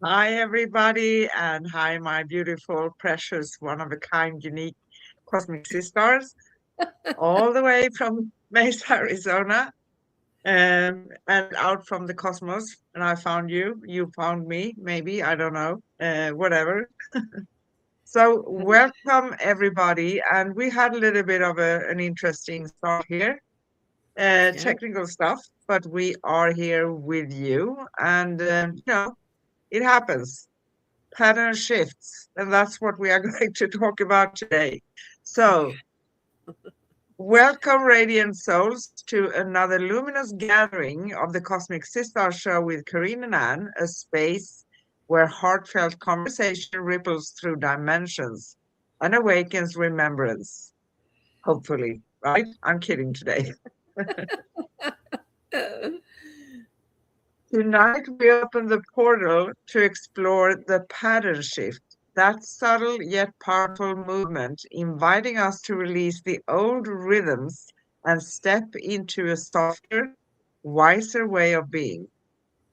Hi, everybody, and hi, my beautiful, precious, one-of-a-kind, unique cosmic sisters, all the way from Mesa, Arizona, and out from the cosmos. And I found you. You found me, maybe. I don't know. Whatever. So, welcome, everybody. And we had a little bit of an interesting start here, Yeah. technical stuff, but we are here with you. And, it happens. Pattern shifts, and that's what we are going to talk about today. So, welcome, radiant souls, to another luminous gathering of the Cosmic Sister Show with Corinne and Anne, a space where heartfelt conversation ripples through dimensions and awakens remembrance. Hopefully, right? I'm kidding today. Tonight, we open the portal to explore the pattern shift, that subtle yet powerful movement, inviting us to release the old rhythms and step into a softer, wiser way of being.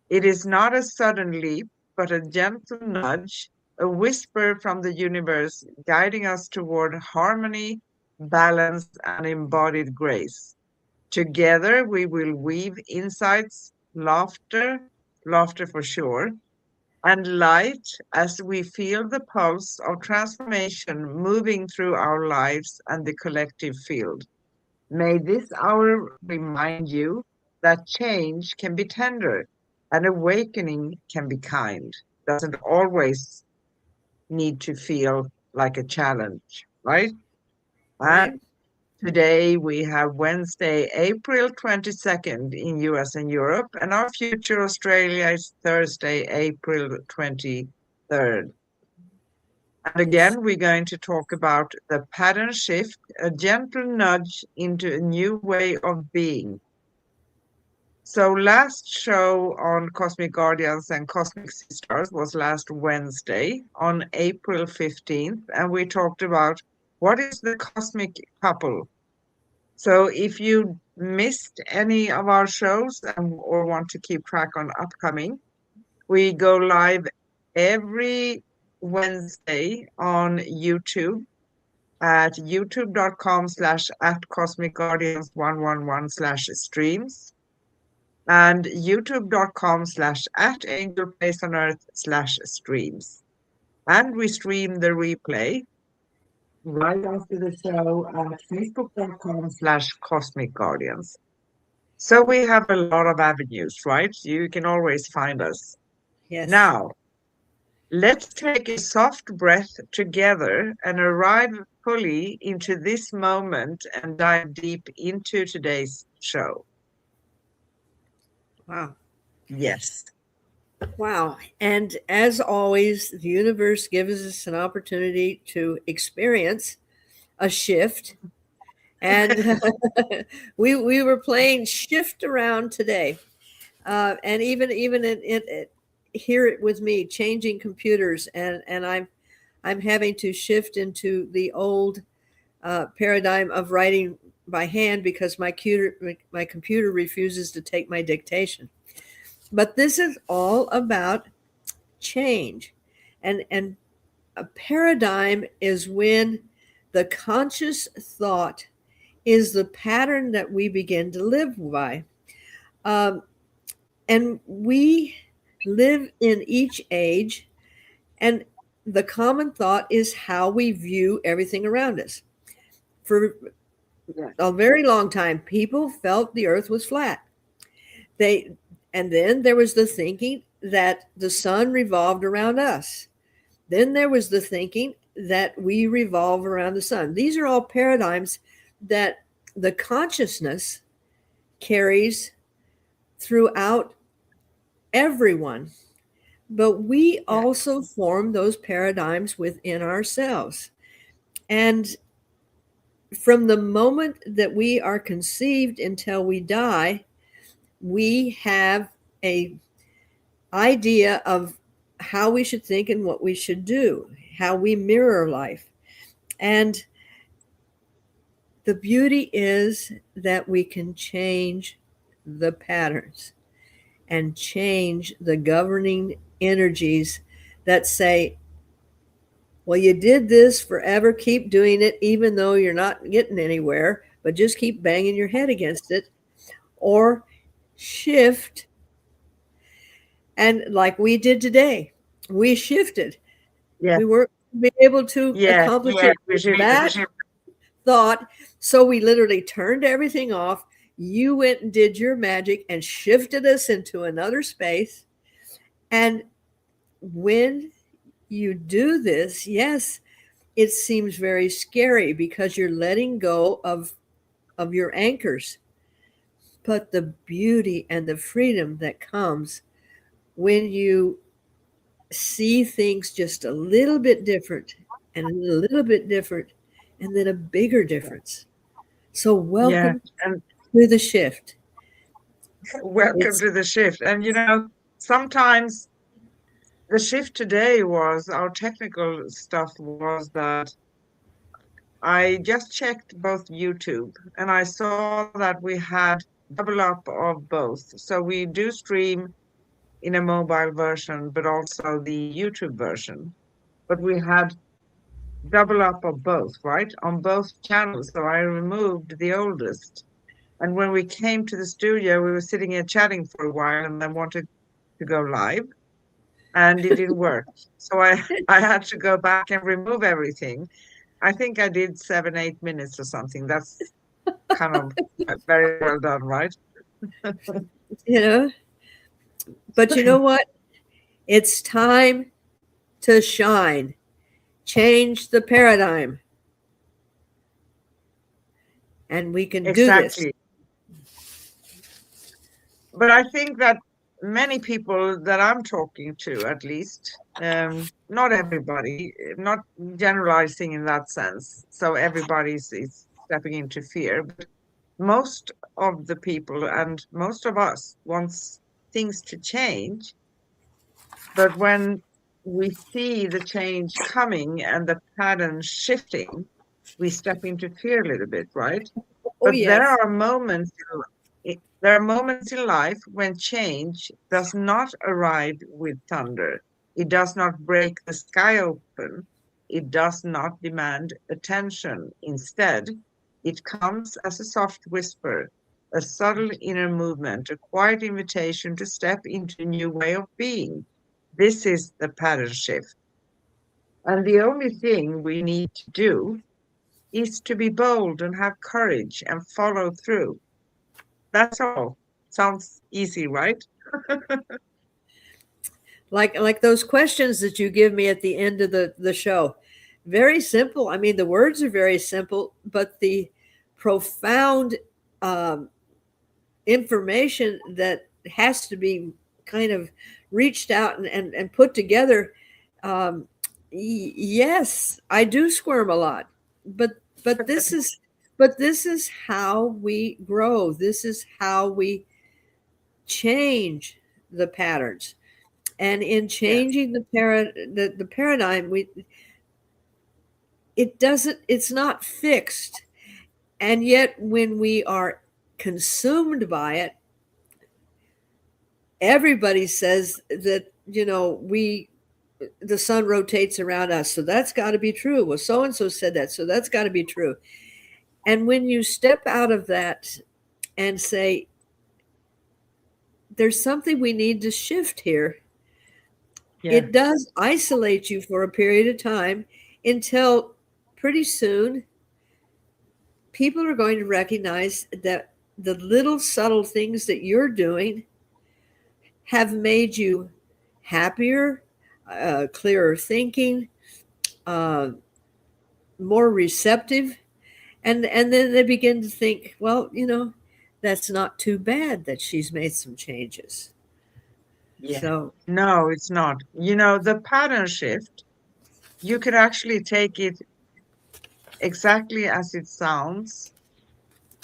It is not a sudden leap, but a gentle nudge, a whisper from the universe guiding us toward harmony, balance, and embodied grace. Together, we will weave insights, laughter for sure, and light as we feel the pulse of transformation moving through our lives and the collective field. May this hour remind you that change can be tender and awakening can be kind. Doesn't always need to feel like a challenge, right? And Right. today we have Wednesday, April 22nd in US and Europe, and our future Australia is Thursday, April 23rd. And Yes. again, we're going to talk about the pattern shift, a gentle nudge into a new way of being. So last show on Cosmic Guardians and Cosmic Sisters was last Wednesday on April 15th, and we talked about what is the cosmic couple. So if you missed any of our shows or want to keep track on upcoming, we go live every Wednesday on YouTube at youtube.com/at Cosmic Guardians 111/streams and youtube.com/at Angel Place on Earth/streams. And we stream the replay right after the show at facebook.com/Cosmic Guardians. So we have a lot of avenues, right? You can always find us. Yes. Now, let's take a soft breath together and arrive fully into this moment and dive deep into today's show. Wow. Yes. Wow. And as always, the universe gives us an opportunity to experience a shift. And we were playing shift around today. And even hear it with me, changing computers, and I'm having to shift into the old paradigm of writing by hand because my computer refuses to take my dictation. But this is all about change, and a paradigm is when the conscious thought is the pattern that we begin to live by. Um, and we live in each age, and the common thought is how we view everything around us. For Yeah. a very long time, people felt the earth was flat. They and then there was the thinking that the sun revolved around us. Then there was the thinking that we revolve around the sun. These are all paradigms that the consciousness carries throughout everyone. But we Yeah. also form those paradigms within ourselves. And from the moment that we are conceived until we die, we have a idea of how we should think and what we should do, how we mirror life. And the beauty is that we can change the patterns and change the governing energies that say, well, you did this forever, keep doing it, even though you're not getting anywhere, but just keep banging your head against it. Or shift, and like we did today, we shifted. Yes. We weren't be able to Yes. accomplish Yes. it with that thought. So we literally turned everything off. You went and did your magic and shifted us into another space. And when you do this, yes, it seems very scary because you're letting go of your anchors. But the beauty and the freedom that comes when you see things just a little bit different and a little bit different and then a bigger difference. So Yeah. welcome And to the shift. welcome It's to the shift. And sometimes the shift today was our technical stuff was that I just checked both YouTube and I saw that we had double up of both. So we do stream in a mobile version, but also the YouTube version. But we had double up of both, right? On both channels. So I removed the oldest. And when we came to the studio, we were sitting here chatting for a while and then wanted to go live and it didn't work. So I had to go back and remove everything. I think I did 7, 8 minutes or something. That's kind of very well done, right? you know, but you know what? It's time to shine. Change the paradigm. And we can do this. Exactly. But I think that many people that I'm talking to, at least, not everybody, not generalizing in that sense. So everybody's is stepping into fear, but most of the people and most of us wants things to change. But when we see the change coming and the pattern shifting, we step into fear a little bit, right? Oh, But there yes. are moments there are moments in life when change does not arrive with thunder. It does not break the sky open. It does not demand attention. Instead, it comes as a soft whisper, a subtle inner movement, a quiet invitation to step into a new way of being. This is the pattern shift. And the only thing we need to do is to be bold and have courage and follow through. That's all. Sounds easy, right? Like those questions that you give me at the end of the show. Very simple. I mean, the words are very simple, but the profound um, information that has to be kind of reached out and put together. Um, yes, I do squirm a lot, but but this is but this is how we grow. This is how we change the patterns. And in Yeah. changing the paradigm, it's not fixed. And yet when we are consumed by it, everybody says that, we the sun rotates around us, so that's got to be true. Well, so and so said that, so that's got to be true. And when you step out of that and say, there's something we need to shift here, Yeah. it does isolate you for a period of time until pretty soon people are going to recognize that the little subtle things that you're doing have made you happier, clearer thinking, uh, more receptive. And then they begin to think, well, that's not too bad that she's made some changes. Yeah. So, No, it's not. The pattern shift, you could actually take it exactly as it sounds.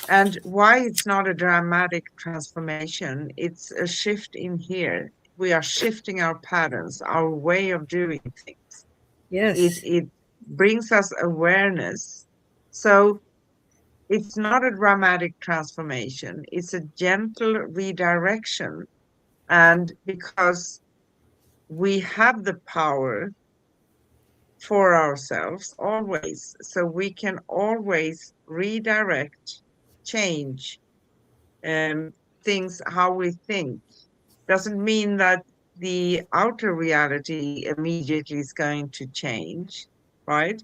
And why it's not a dramatic transformation, it's a shift in here. We are shifting our patterns, our way of doing things. It yes, it brings us awareness. So it's not a dramatic transformation, it's a gentle redirection. And because we have the power for ourselves always. So we can always redirect, change um, things, how we think. Doesn't mean that the outer reality immediately is going to change, right?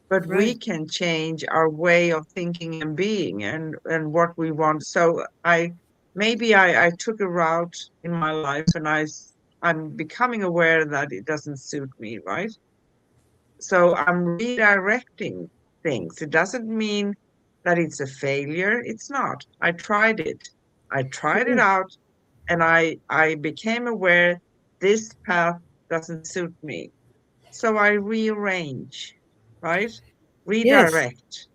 But we Right. can change our way of thinking and being and what we want. So I took a route in my life and I'm becoming aware that it doesn't suit me, right? So I'm redirecting things. It doesn't mean that it's a failure. It's not. I tried it. I tried it Yeah. out and I became aware this path doesn't suit me. So I rearrange, right? Yes. Redirect.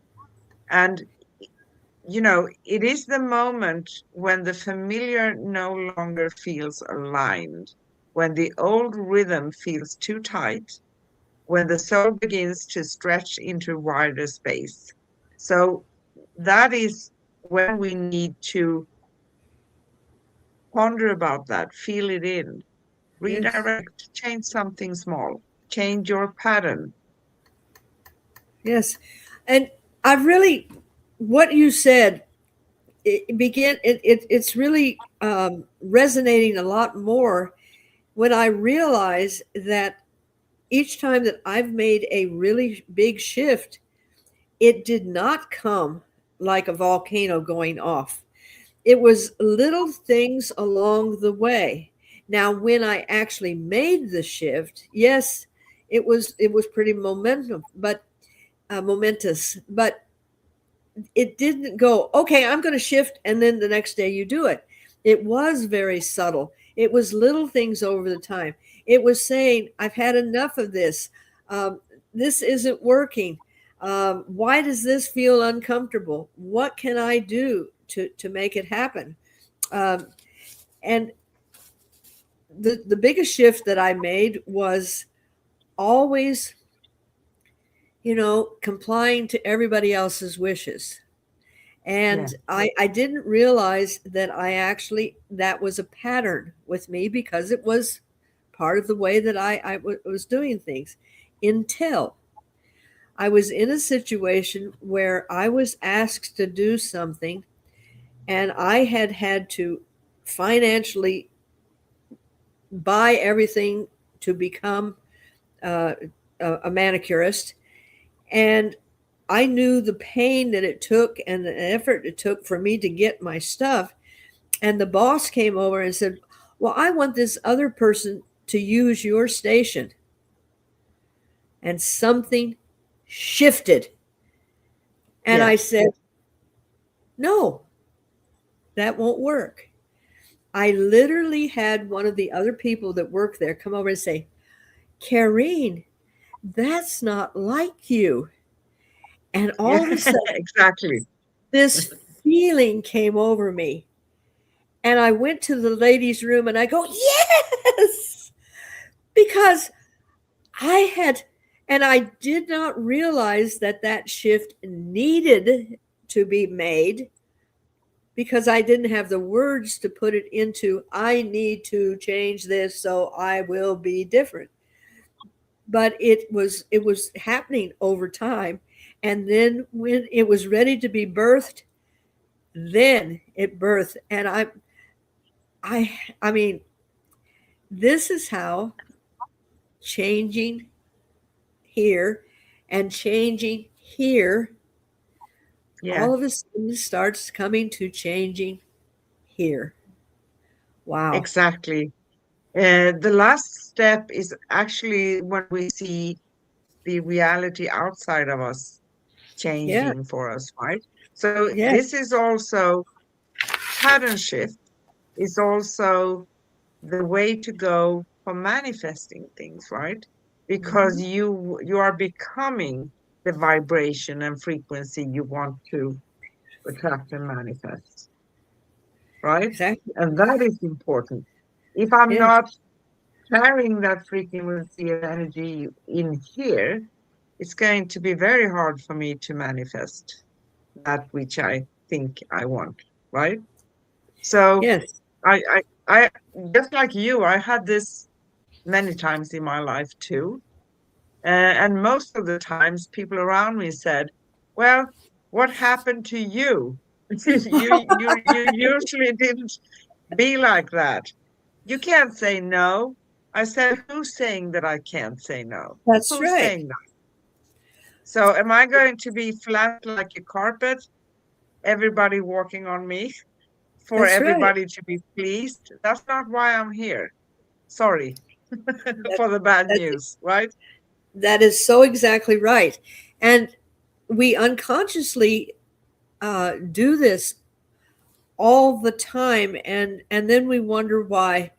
And it is the moment when the familiar no longer feels aligned, when the old rhythm feels too tight, when the soul begins to stretch into wider space. So that is when we need to ponder about that, feel it in, Yes. redirect, change something small, change your pattern. Yes. And I really, what you said, it's really resonating a lot more when I realize that each time that I've made a really big shift, it did not come like a volcano going off. It was little things along the way. Now, when I actually made the shift, yes, it was pretty momentous, but it didn't go, okay, I'm going to shift, and then the next day you do it. It was very subtle. It was little things over the time. It was saying, I've had enough of this. Um, this isn't working. Why does this feel uncomfortable? What can I do to make it happen? Um, and the biggest shift that I made was always, complying to everybody else's wishes. Yeah. And I didn't realize that that was a pattern with me because it was part of the way that was doing things until I was in a situation where I was asked to do something and I had to financially buy everything to become uh, a manicurist. And I knew the pain that it took and the effort it took for me to get my stuff. And the boss came over and said, well, I want this other person to use your station. And something shifted. And I Yes. said, no, that won't work. I literally had one of the other people that work there come over and say, Karine, that's not like you. And Yeah. all of a sudden, Exactly. this feeling came over me. And I went to the ladies' room and I go, yes, because I had, and I did not realize that that shift needed to be made because I didn't have the words to put it into. I need to change this so I will be different. But it was happening over time. And then when it was ready to be birthed, then it birthed. And I mean, this is how changing here and changing here, Yeah, all of a sudden starts coming to changing here. Wow. exactly. The last step is actually when we see the reality outside of us Yeah. changing for us, right? So Yeah. this is also pattern shift is also the way to go for manifesting things, right? Because Mhm. you are becoming the vibration and frequency you want to attract and manifest, right? Exactly. And that is important. If I'm Yes. not carrying that frequency and energy in here, it's going to be very hard for me to manifest that which I think I want, right? So Yes. I just like you, I had this many times in my life too. And most of the times, people around me said, "Well, what happened to you? You usually didn't be like that. You can't say no." I said, "Who's saying that I can't say no? That's Who's right. saying that?" So, am I going to be flat like a carpet, everybody walking on me, for That's right. everybody to be pleased? That's not why I'm here. Sorry That, for the bad that, news, right? that is so exactly right. And we unconsciously do this all the time, and then we wonder why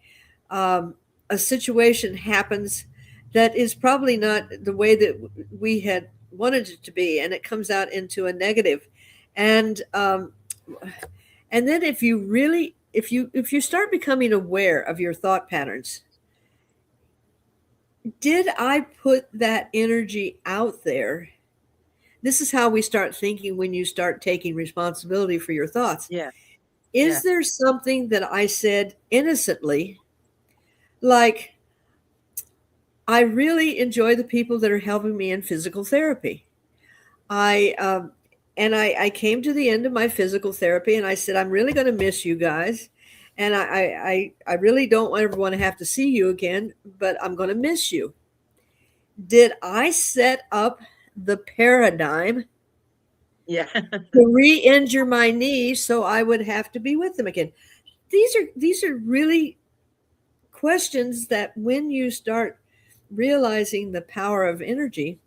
um, a situation happens that is probably not the way that we had wanted it to be, and it comes out into a negative. And and then if you really, if you start becoming aware of your thought patterns, did I put that energy out there? This is how we start thinking when you start taking responsibility for your thoughts. Yeah, Is yeah, there something that I said innocently, like, I really enjoy the people that are helping me in physical therapy? I and I came to the end of my physical therapy, and I said, I'm really going to miss you guys, and I really don't ever want to have to see you again, but I'm going to miss you. Did I set up the paradigm yeah, to re-injure my knee so I would have to be with them again? These are really questions that, when you start realizing the power of energy,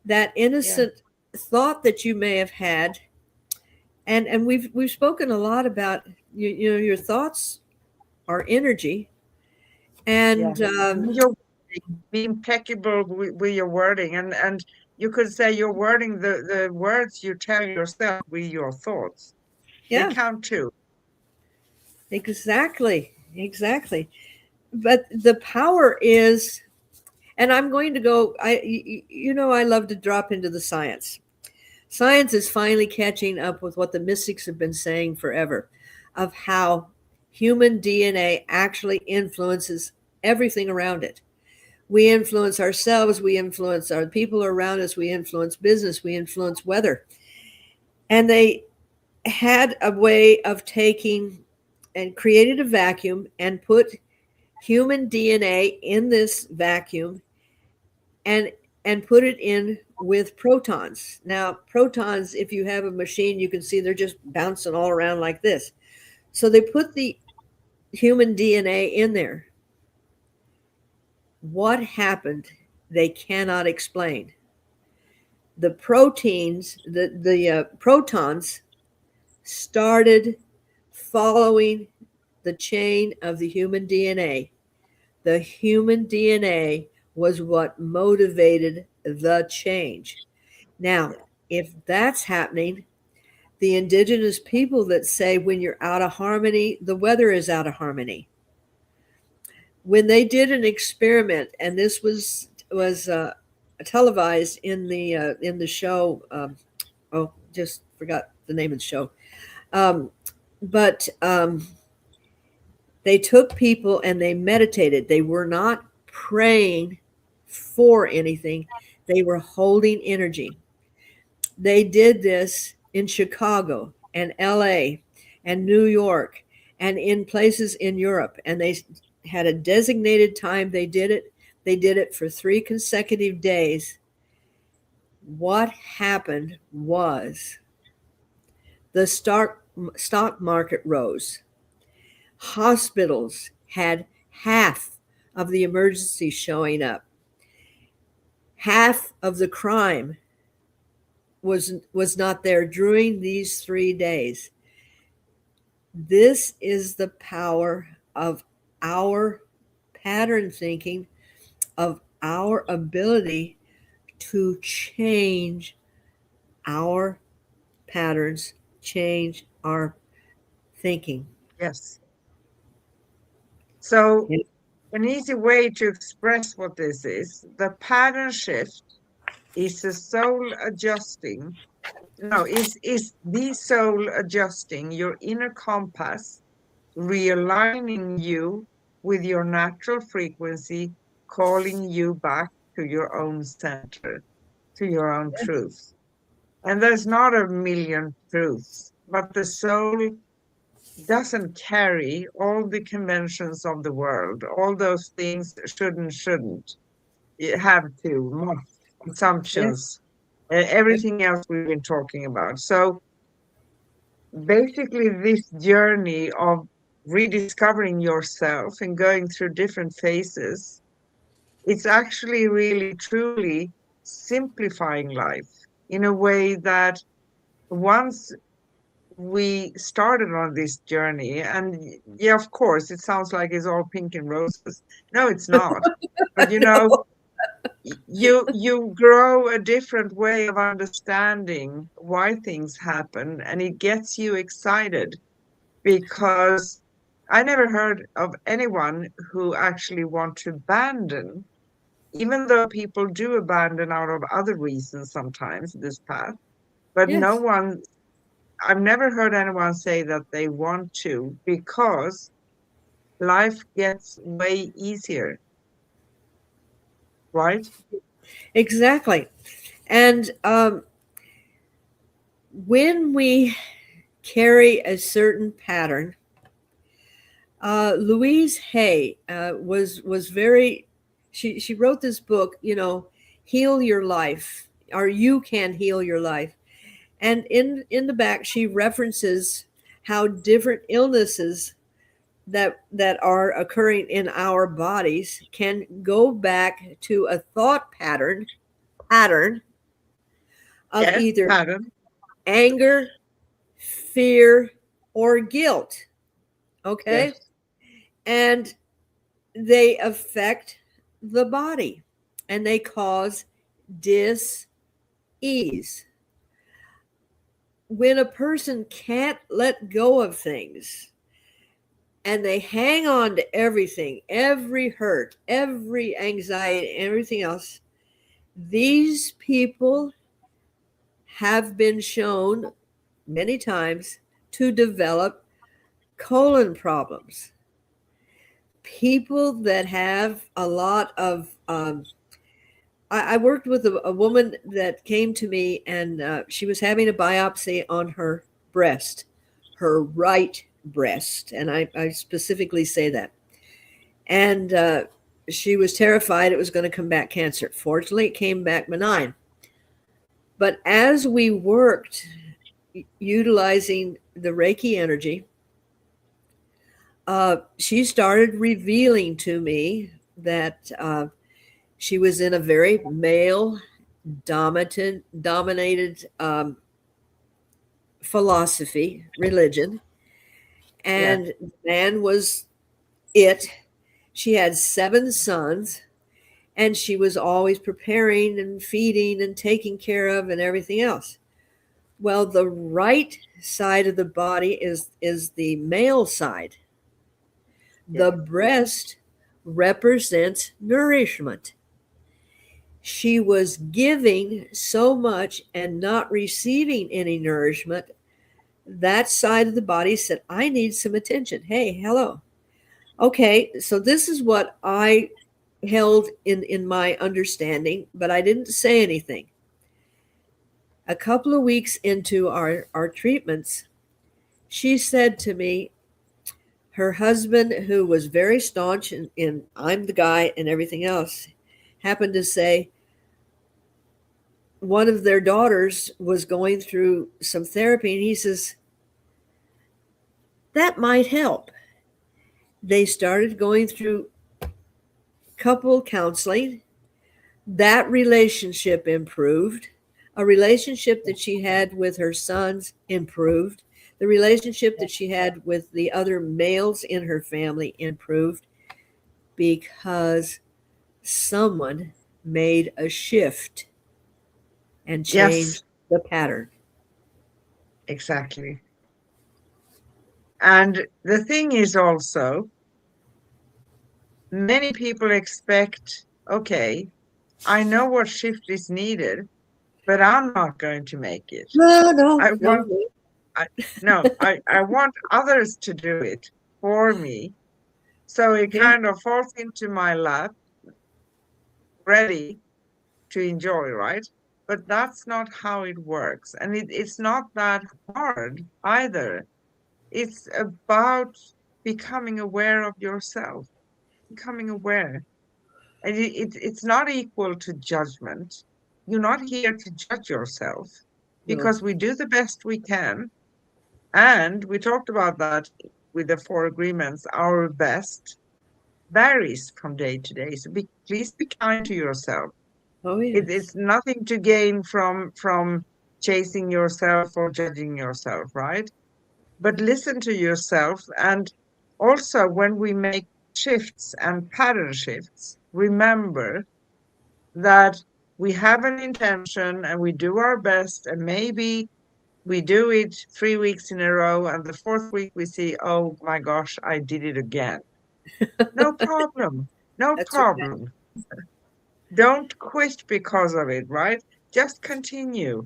that yeah, innocent thought that you may have had, and we've spoken a lot about, your thoughts are energy, yeah. and You're be impeccable with your wording, and you could say you're wording the words you tell yourself with your thoughts. They yeah, count too. exactly. But the power is, and I'm going to go, I love to drop into the science. Science is finally catching up with what the mystics have been saying forever, of how human DNA actually influences everything around it. We influence ourselves, we influence our people around us, we influence business, we influence weather. And they had a way of taking and created a vacuum and put human DNA in this vacuum, and put it in with protons. Now, protons, if you have a machine, you can see they're just bouncing all around like this. So they put the human DNA in there. What happened? They cannot explain. The proteins, the protons started following the chain of the human DNA. The human DNA was what motivated the change. Now, Yeah, if that's happening, the indigenous people that say when you're out of harmony, the weather is out of harmony. When they did an experiment, and this was televised in the show. Oh, just forgot the name of the show. Um, but they took people and they meditated. They were not praying for anything. They were holding energy. They did this in Chicago and LA and New York and in places in Europe. And they had a designated time they did it. They did it for 3 consecutive days. What happened was the stock market rose. Hospitals had half of the emergencies showing up. Half of the crime was not there during these 3 days. This is the power of our pattern thinking, of our ability to change our patterns, change our thinking. yes. So an easy way to express what this is, the pattern shift is the soul adjusting. No, is the soul adjusting your inner compass, realigning you with your natural frequency calling you back to your own center, to your own Yes. truth. And there's not a million truths, but the soul doesn't carry all the conventions of the world, all those things shouldn't, you have to, must, Yes. assumptions, everything else we've been talking about. So basically, this journey of rediscovering yourself and going through different phases, it's actually really truly simplifying life in a way that once we started on this journey, and yeah, of course, it sounds like it's all pink and roses. No, it's not. But you grow a different way of understanding why things happen, and it gets you excited because I never heard of anyone who actually want to abandon, even though people do abandon out of other reasons sometimes this path, but no Yes. one, I've never heard anyone say that they want to because life gets way easier, right? Exactly. And when we carry a certain pattern, Louise Hay was very. She wrote this book, Heal Your Life, or You Can Heal Your Life, and in the back she references how different illnesses that are occurring in our bodies can go back to a thought pattern of Yes, either pattern. anger, fear, or guilt. Okay, Yes, and they affect the body and they cause dis-ease. When a person can't let go of things and they hang on to everything, every hurt, every anxiety, everything else, these people have been shown many times to develop colon problems. People that have a lot of I worked with a woman that came to me and she was having a biopsy on her breast, her right breast. And I specifically say that. And she was terrified it was going to come back cancer. Fortunately, it came back benign. But as we worked utilizing the Reiki energy, she started revealing to me that she was in a very male dominated philosophy, religion, yes, and man was it. She had 7 sons, and she was always preparing and feeding and taking care of and everything else. Well, the right side of the body is the male side. yes, The breast represents nourishment. She was giving so much and not receiving any nourishment. That side of the body said, I need some attention. Hey, hello. Okay, so this is what I held in my understanding, but I didn't say anything. A couple of weeks into our treatments, she said to me, her husband, who was very staunch in I'm the guy and everything else, happened to say one of their daughters was going through some therapy, and he says, that might help. They started going through couple counseling. That relationship improved. A relationship that she had with her sons improved. The relationship that she had with the other males in her family improved because someone made a shift and yes, changed the pattern. exactly. And the thing is also, many people expect, okay, I know what shift is needed, but I'm not going to make it. No, no, I no. want, I, no, I want others to do it for me. So it Yeah, kind of falls into my lap ready to enjoy, right? But that's not how it works. And it's not that hard either. It's about becoming aware of yourself, becoming aware. And it's not equal to judgment. You're not here to judge yourself No. because we do the best we can. And we talked about that with the four agreements. Our best varies from day to day. So please be kind to yourself. Oh, It's yes. nothing to gain from chasing yourself or judging yourself, right? But listen to yourself. And also, when we make shifts and pattern shifts, remember that we have an intention and we do our best, and maybe we do it 3 weeks in a row, and the fourth week we see, oh my gosh, I did it again. No problem. No That's right. problem. Don't quit because of it, right? Just continue.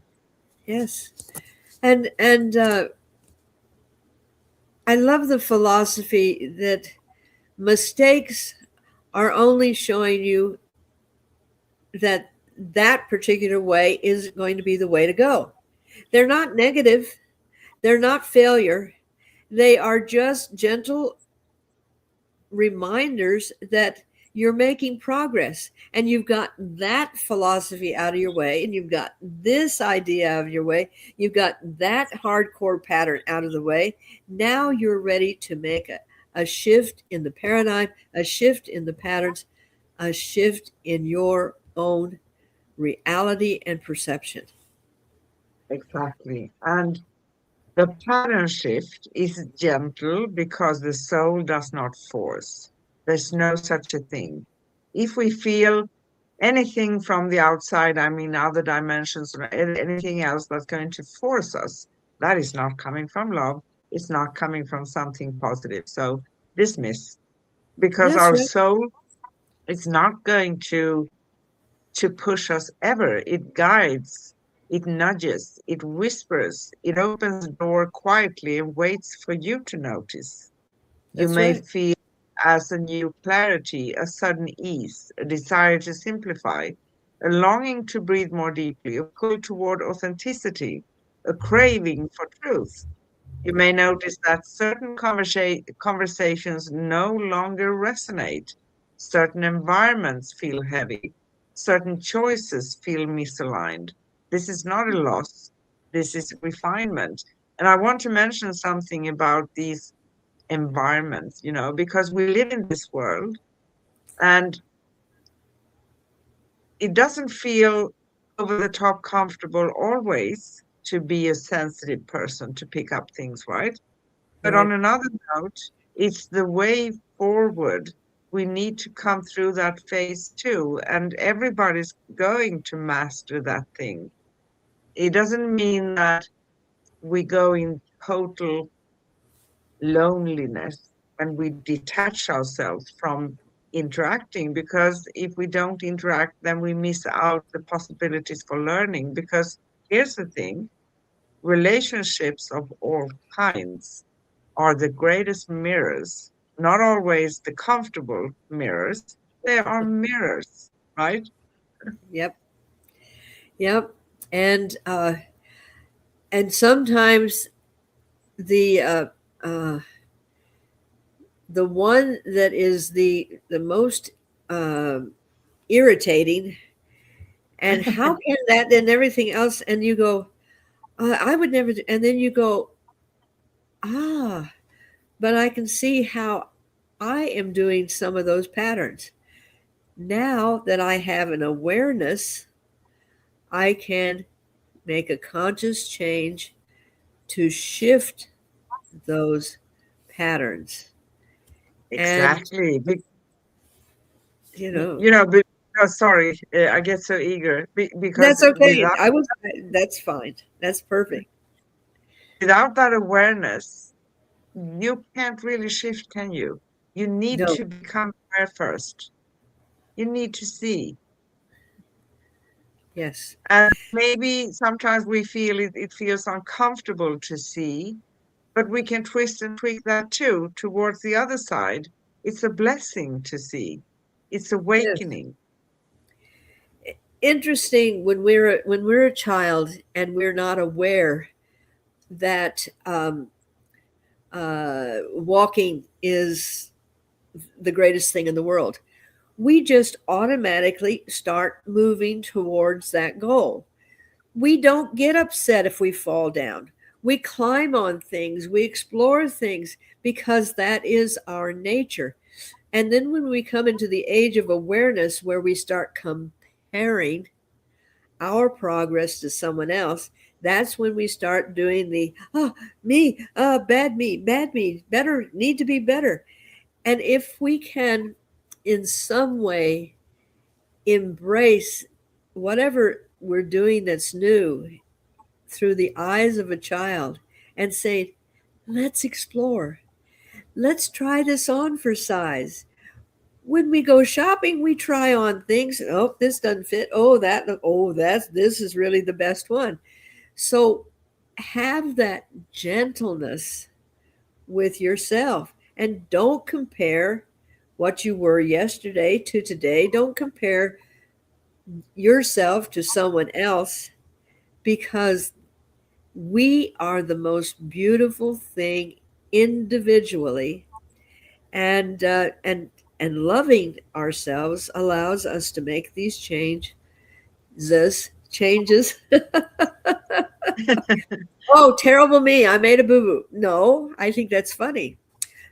Yes. And I love the philosophy that mistakes are only showing you that that particular way is going to be the way to go. They're not negative, they're not failure. They are just gentle reminders that you're making progress, and you've got that philosophy out of your way, and you've got this idea out of your way, you've got that hardcore pattern out of the way. Now you're ready to make a shift in the paradigm, a shift in the patterns, a shift in your own reality and perception. Exactly. And the pattern shift is gentle because the soul does not force. There's no such a thing. If we feel anything from the outside, I mean, other dimensions or anything else that's going to force us, that is not coming from love. It's not coming from something positive. So dismiss, because That's our right. soul is not going to push us ever. It guides, it nudges, it whispers, it opens the door quietly and waits for you to notice. You That's may right. feel as a new clarity, a sudden ease, a desire to simplify, a longing to breathe more deeply, a pull toward authenticity, a craving for truth. You may notice that certain conversations no longer resonate, certain environments feel heavy, certain choices feel misaligned. This is not a loss, this is refinement. And I want to mention something about these environments, because we live in this world and it doesn't feel over the top comfortable always to be a sensitive person to pick up things, right? But on Right. another note, it's the way forward. We need to come through that phase too, and everybody's going to master that thing. It doesn't mean that we go in total loneliness when we detach ourselves from interacting, because if we don't interact, then we miss out the possibilities for learning. Because here's the thing, relationships of all kinds are the greatest mirrors, not always the comfortable mirrors. They are mirrors, right? Yep. Yep. And and sometimes the uh, the one that is the most um irritating, and how can that and everything else, and you go, I would never do, and then you go, ah, but I can see how I am doing some of those patterns. Now that I have an awareness, I can make a conscious change to shift those patterns. And, Exactly. you know, Oh, sorry, I get so eager because that's okay. That's fine. That's perfect. without that awareness, you can't really shift, can you? You need No, to become aware first. You need to see. yes, And maybe sometimes we feel it feels uncomfortable to see, but we can twist and tweak that too towards the other side. It's a blessing to see. It's yes, awakening. interesting when we're a child and we're not aware that walking is the greatest thing in the world. We just automatically start moving towards that goal. We don't get upset if we fall down. We climb on things, we explore things because that is our nature. And then when we come into the age of awareness where we start comparing our progress to someone else, that's when we start doing the, oh, bad me, better, need to be better. And if we can, in some way, embrace whatever we're doing that's new through the eyes of a child and say, let's explore, let's try this on for size. When we go shopping, we try on things. Oh, this doesn't fit. Oh, this is really the best one. So have that gentleness with yourself and don't compare what you were yesterday to today. Don't compare yourself to someone else because we are the most beautiful thing individually, and loving ourselves allows us to make these changes. Oh, terrible me, I made a boo-boo. No, I think that's funny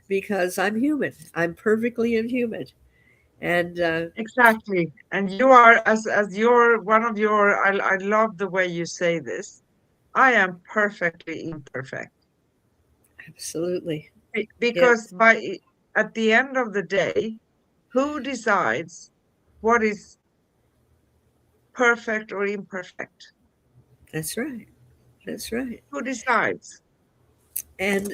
because I'm human. I'm perfectly inhuman. And Exactly. And you are, as your one of your, I love the way you say this. I am perfectly imperfect. absolutely. Because Yes, at the end of the day, who decides what is perfect or imperfect? that's right. That's right. Who decides? And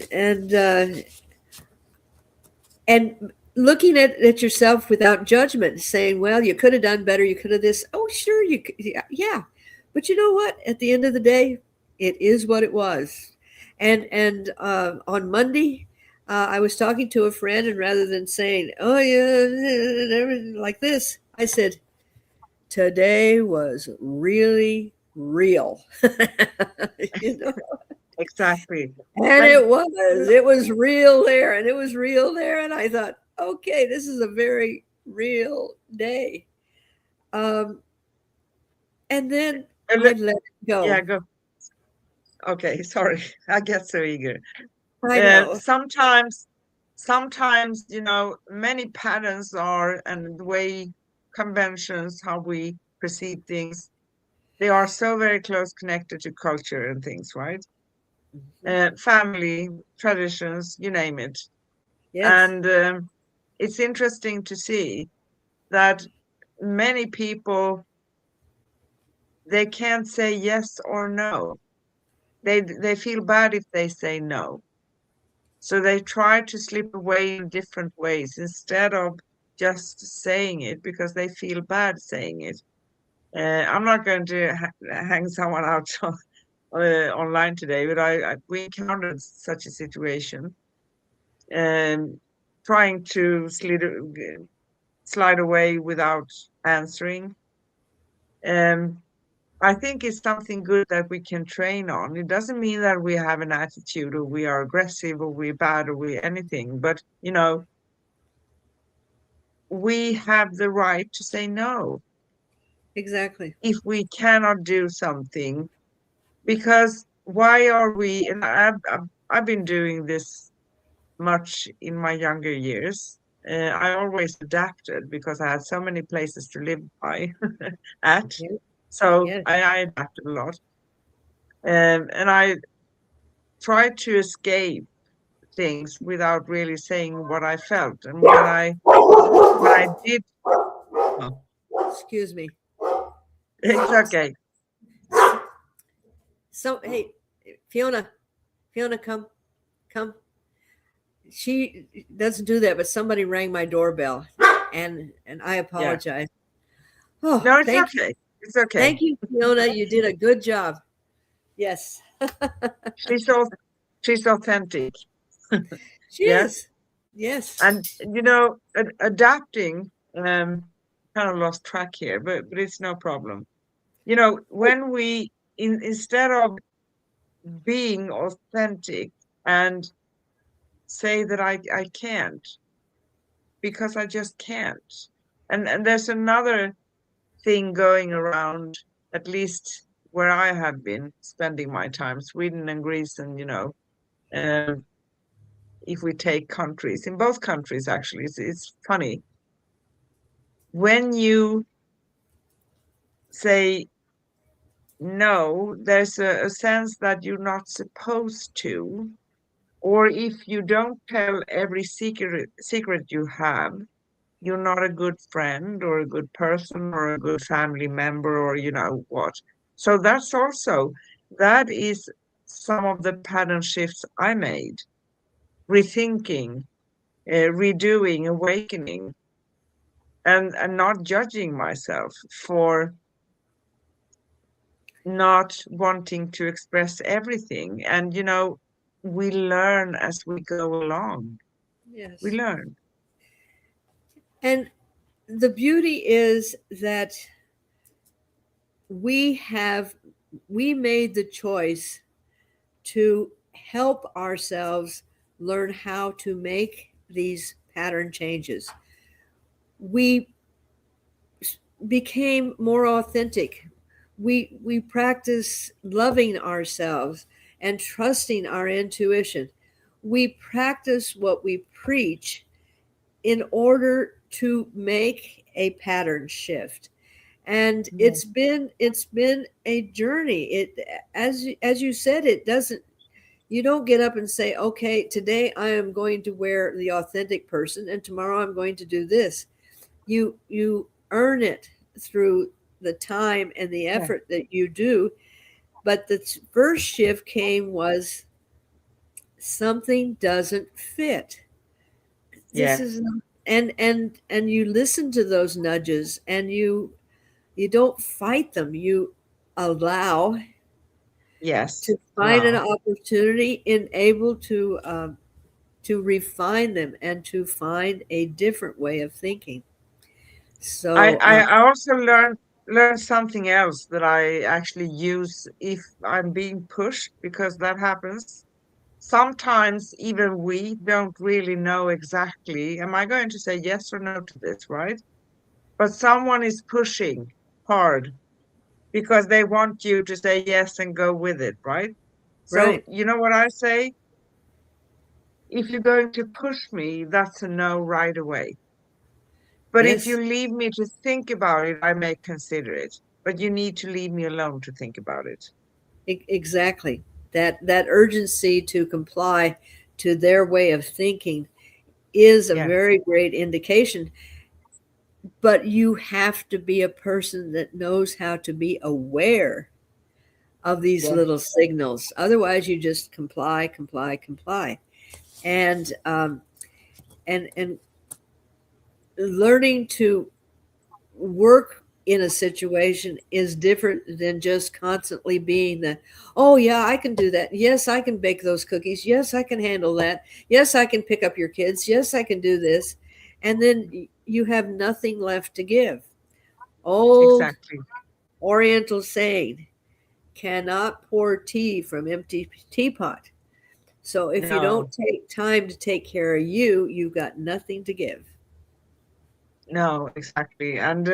looking at yourself without judgment, saying, well, you could have done better, you could have this. Oh, sure, you could, yeah. But you know what? At the end of the day, it is what it was. And on Monday, I was talking to a friend, and rather than saying, oh yeah, like this, I said, today was really real. you know Exactly. and And it was real there, and it was real there. And I thought, okay, this is a very real day. Um, and then I let it yeah, go. go. Okay, sorry. I get so eager. I know. Sometimes, many patterns are, and the way conventions, how we perceive things, they are so very close connected to culture and things, right? Mhm. Family, traditions, you name it. Yes, And it's interesting to see that many people, they can't say yes or no. They feel bad if they say no. So they try to slip away in different ways instead of just saying it because they feel bad saying it. I'm not going to hang someone out online today, but we encountered such a situation, um, trying to slide away without answering. Um, I think it's something good that we can train on. It doesn't mean that we have an attitude or we are aggressive or we're bad or we anything, but we have the right to say no exactly. if we cannot do something. Because why are we? And I've been doing this much in my younger years. I always adapted because I had so many places to live by at. Yeah, So yeah, I adapted a lot. And I tried to escape things without really saying what I felt. And when I did, oh, excuse me. it's okay. So, hey, Fiona, come. She doesn't do that, but somebody rang my doorbell, and I Yeah. apologize. Oh, No, it's thank you. okay. It's okay. Thank you, Fiona. You did a good job. Yes. She's all she's authentic. She Yes. is. Yes. And adapting. kind of lost track here, but it's no problem. You know, when we instead of being authentic and say that I can't because I just can't. And there's another thing going around, at least where I have been spending my time, Sweden and Greece, and uh, if we take countries, in both countries actually, it's funny when you say no, there's a sense that you're not supposed to, or if you don't tell every secret you have, you're not a good friend or a good person or a good family member or you know what. So that is some of the pattern shifts I made, rethinking, redoing, awakening, and not judging myself for not wanting to express everything. And we learn as we go along. We Yes. learn. And the beauty is that we have we made the choice to help ourselves learn how to make these pattern changes. We became more authentic. We practice loving ourselves and trusting our intuition. We practice what we preach in order to make a pattern shift. And Yeah. it's been a journey. It, as you said, it doesn't, you don't get up and say, okay, today I am going to wear the authentic person and tomorrow I'm going to do this. You earn it through the time and the Yeah. effort that you do. But the first shift came was something doesn't fit. This Yeah. is and you listen to those nudges, and you don't fight them. You allow Yes. to find an Allow. opportunity and able to refine them and to find a different way of thinking. I, So I I also learned something else that I actually use if I'm being pushed, because that happens. Sometimes even we don't really know exactly, am I going to say yes or no to this, right? But someone is pushing hard because they want you to say yes and go with it, right? So right, you know what I say? If you're going to push me, that's a no right away. But if you yes, leave me to think about it, I may consider it. But you need to leave me alone to think about it. exactly. That urgency to comply to their way of thinking is a Yeah, very great indication. But you have to be a person that knows how to be aware of these yeah, little signals. Otherwise, you just comply, comply, comply, and and learning to work in a situation is different than just constantly being the, oh yeah, I can do that, yes I can bake those cookies, yes I can handle that, yes I can pick up your kids, yes I can do this, and then you have nothing left to give. Old exactly. oriental saying, cannot pour tea from empty teapot. So if you No, don't take time to take care of you, you've got nothing to give. no, exactly. And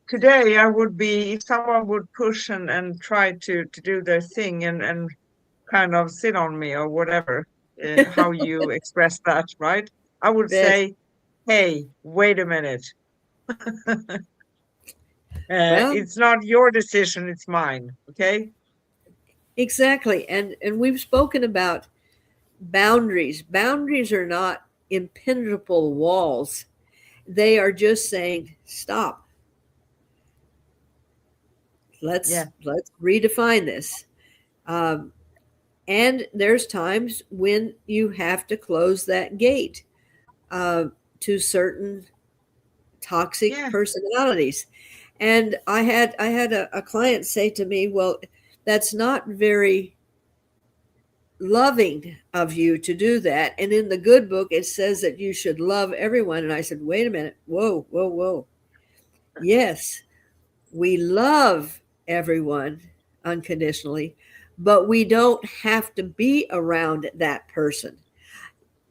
today I would be, if someone would push and try to do their thing and kind of sit on me or whatever, how you express that, right? I would But say, hey, wait a minute. well, It's not your decision, it's mine. Okay? exactly. And we've spoken about boundaries. Boundaries are not impenetrable walls. They are just saying, stop. Yeah, Let's redefine this. Um, and there's times when you have to close that gate uh, to certain toxic yeah, personalities. And I had a client say to me, well, that's not very loving of you to do that. And in the good book, it says that you should love everyone. And I said, wait a minute. Whoa, whoa, whoa. Yes, we love everyone unconditionally, but we don't have to be around that person.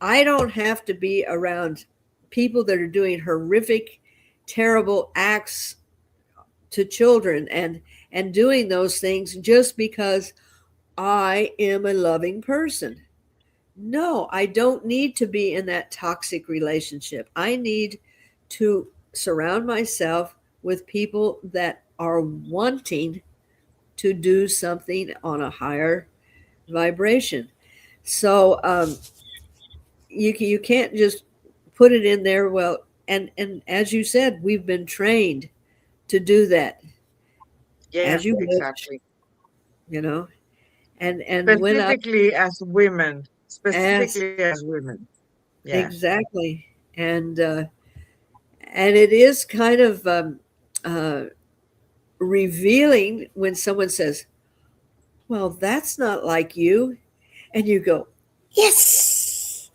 I don't have to be around people that are doing horrific, terrible acts to children and doing those things just because I am a loving person. No, I don't need to be in that toxic relationship. I need to surround myself with people that are wanting to do something on a higher vibration. So you can't just put it in there. Well, and as you said, we've been trained to do that. Yes, As you wish, exactly. you know. And when I Specifically as women, ask specifically as women. Yeah. exactly, and it is kind of uh, revealing when someone says, "Well, that's not like you," and you go, "Yes,"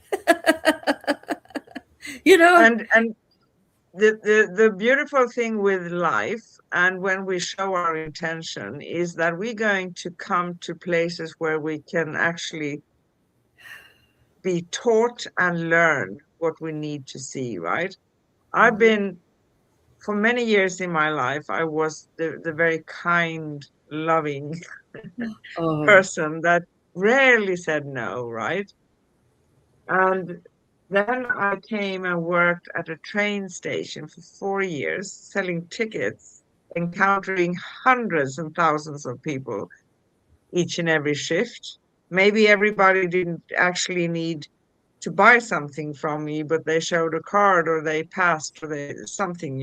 you know. And the beautiful thing with life and when we show our intention is that we're going to come to places where we can actually be taught and learn what we need to see, right? I've Hmm. been for many years in my life, I was the very kind, loving Oh, person that rarely said no, right? And then I came and worked at a train station for 4 years, selling tickets, encountering hundreds and thousands of people each and every shift. Maybe everybody didn't actually need to buy something from me, but they showed a card or they passed or they something,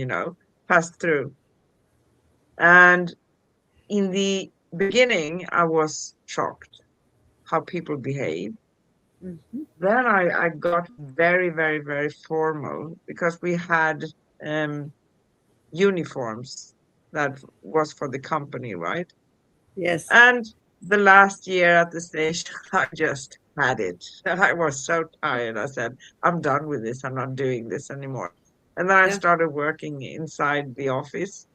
passed through. And in the beginning, I was shocked how people behave. hmm, Then I got very, very, very formal because we had um, uniforms that was for the company, right? yes, And the last year at the station, I just had it. I was so tired. I said, I'm done with this. I'm not doing this anymore. And then I yeah, started working inside the office,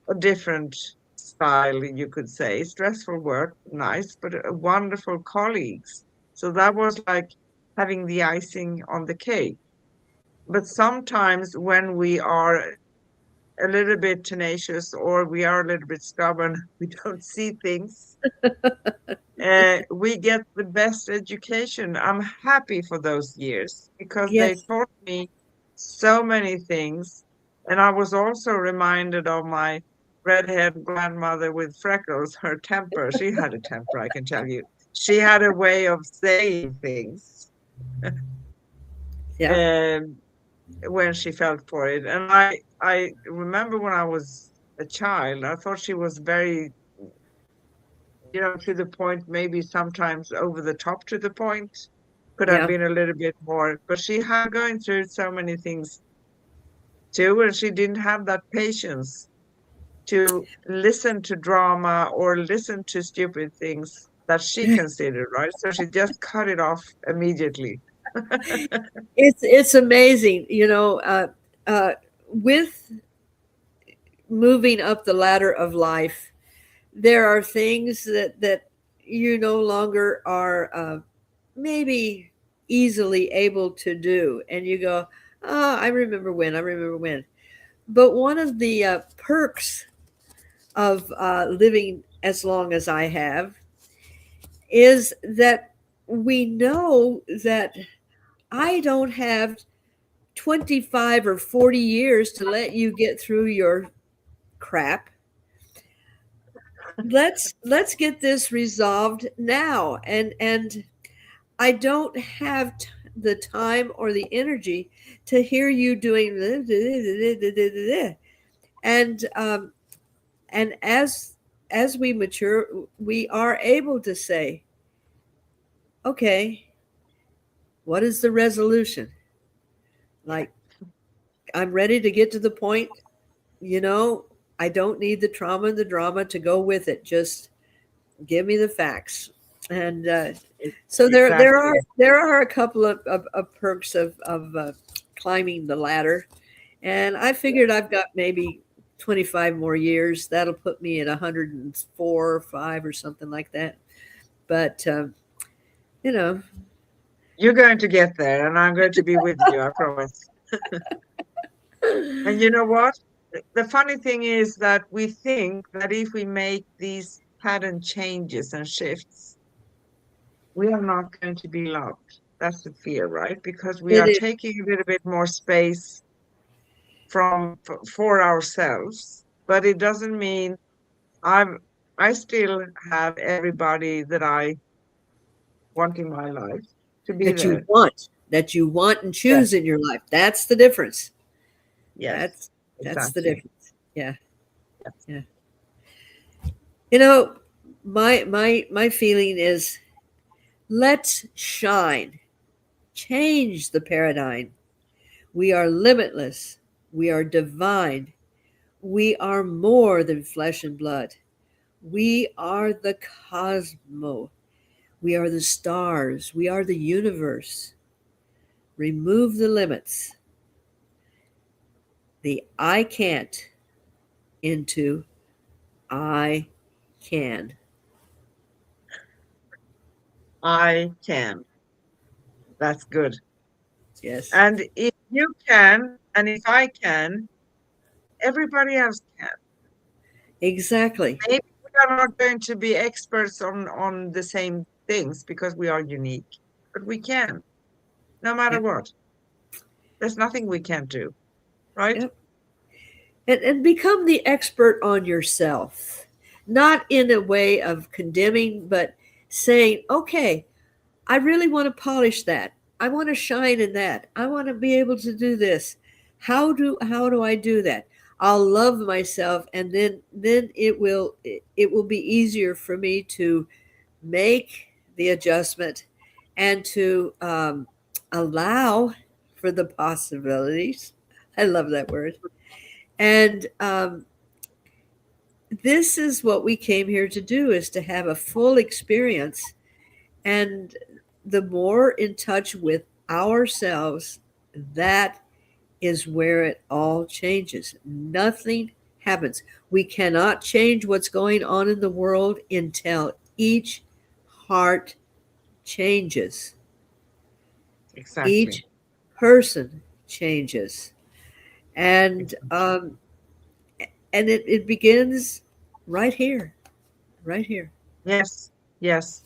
a different style, you could say. Stressful work, nice, but wonderful colleagues. So that was like having the icing on the cake. But sometimes when we are a little bit tenacious or we are a little bit stubborn, we don't see things. We get the best education. I'm happy for those years because they yes, taught me so many things. And I was also reminded of my redhead grandmother with freckles, her temper. She had a temper, I can tell you. She had a way of saying things yeah, um, when she felt for it. And I remember when I was a child, I thought she was very, to the point, maybe sometimes over the top to the point. Could have yeah. been a little bit more, but she had going through so many things too, and she didn't have that patience to listen to drama or listen to stupid things that she considered, right? So she just cut it off immediately. It's amazing, with moving up the ladder of life, there are things that you no longer are maybe easily able to do, and you go, "Oh, I remember when." But one of the perks of living as long as I have is that we know that I don't have 25 or 40 years to let you get through your crap. Let's get this resolved now. And I don't have the time or the energy to hear you doing and and as we mature, we are able to say, okay, what is the resolution? Like, I'm ready to get to the point, you know, I don't need the trauma and the drama to go with it. Just give me the facts. And so there Exactly. are a couple of perks of climbing the ladder, and I figured I've got maybe 25 more years. That'll put me at 104 or 5 or something like that. But you know, You're going to get there, and I'm going to be with you, I promise. And you know what? The funny thing is that we think that if we make these pattern changes and shifts, we are not going to be loved. That's the fear, right? Because we it are is. taking a little bit more space for ourselves, but it doesn't mean I'm I still have everybody that I want in my life to be there. That you want and Yes, choose in your life. That's the difference. yes, That's that's the exactly. difference. Yeah, Yes. yeah. You know, my feeling is let's shine. Change the paradigm. We are limitless. We are divine. We are more than flesh and blood. We are the cosmos. We are the stars. We are the universe. Remove the limits, the I can't into I can. I can. That's good. Yes, And if you can, and if I can, everybody else can. exactly. Maybe we are not going to be experts on the same things because we are unique, but we can, no matter Yep, what. There's nothing we can't do, right? yep. And become the expert on yourself, not in a way of condemning, but saying, okay, I really want to polish that. I want to shine in that. I want to be able to do this. How do I do that? I'll love myself, and then it will be easier for me to make the adjustment and to allow for the possibilities. I love that word. And this is what we came here to do: is to have a full experience. And the more in touch with ourselves, that is where it all changes. Nothing happens. We cannot change what's going on in the world until each heart changes, Exactly. each person changes. And it begins right here, right here. Yes, yes.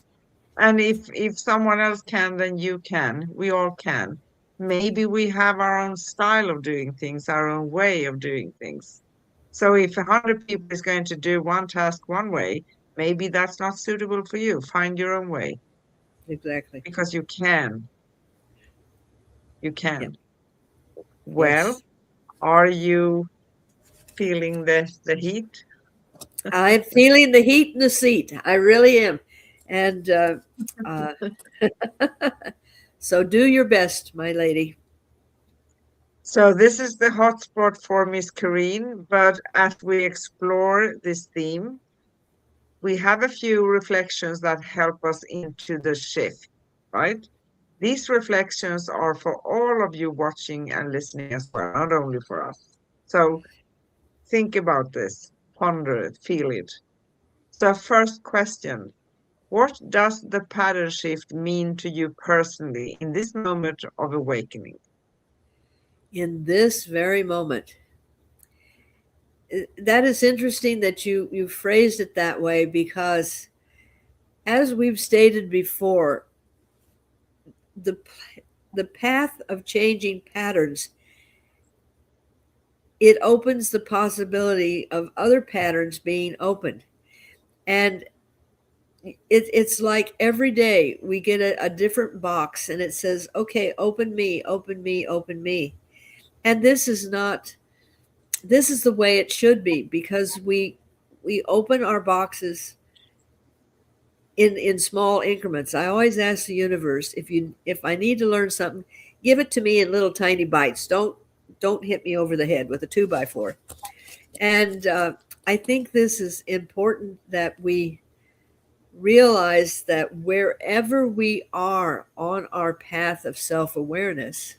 And if someone else can, then you can. We all can. Maybe we have our own style of doing things, our own way of doing things. So if 100 people is going to do one task one way, maybe that's not suitable for you. Find your own way Exactly. because you can. You Yeah. can. Well, Yes. are you feeling the heat? I'm feeling the heat in the seat. I really am. And uh, so do your best, my lady. So this is the hotspot for Miss Kareen, but as we explore this theme, we have a few reflections that help us into the shift, right? These reflections are for all of you watching and listening as well, not only for us. So think about this, ponder it, feel it. So, first question: what does the pattern shift mean to you personally in this moment of awakening? In this very moment. That is interesting that you phrased it that way, because as we've stated before, the the path of changing patterns, it opens the possibility of other patterns being opened. And it's like every day we get a different box, and it says, okay, open me, open me, open me. And this is the way it should be, because we open our boxes in small increments. I always ask the universe, if I need to learn something, give it to me in little tiny bites. Don't hit me over the head with a 2x4. And I think this is important, that realize that wherever we are on our path of self awareness,